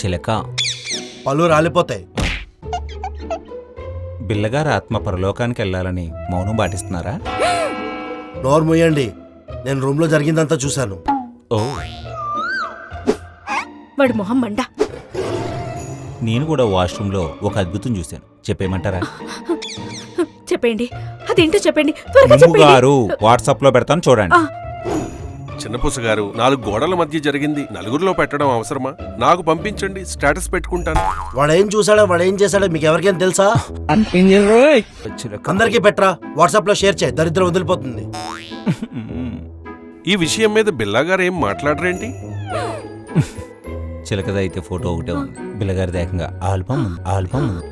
చిలక. పళ్ళు రాలిపోతాయి. బిల్లగారు ఆత్మ పరలోకానికి వెళ్ళాలని మౌనం పాటిస్తున్నారా? నోరు మూయండి, నేను రూమ్ లో జరిగిందంతా చూశాను. ఓ, వాడి మొహం మండ. నేను కూడా వాష్రూమ్లో ఒక అద్భుతం చూశాను. చెప్పేయమంటారా? చెప్పండి, అదేంటో చెప్పండి, త్వరగా చెప్పండి. గారు వాట్సాప్ లో పెడతాను చూడండి. చిన్నపూస గారు, 4 గోడల మధ్య జరిగింది నలుగురిలో పెట్టడం అవసరమా? నాకు పంపించండి, స్టేటస్ పెట్టుకుంటాను. వాడేం చూసాడో వాడేం చేశాడో మీకు ఎవరికైనా తెలుసా? చిలక. అందరికీ పెట్రా, వాట్సాప్ లో షేర్ చేయి, దరిద్రం వదిలిపోతుంది. ఈ విషయం మీద బిల్లాగారు ఏం మాట్లాడరేంటి? చిలకదైతే ఫోటో ఒకటే ఉంది, బిల్లగారిది ఏకంగా ఆల్బమ్ ఉంది.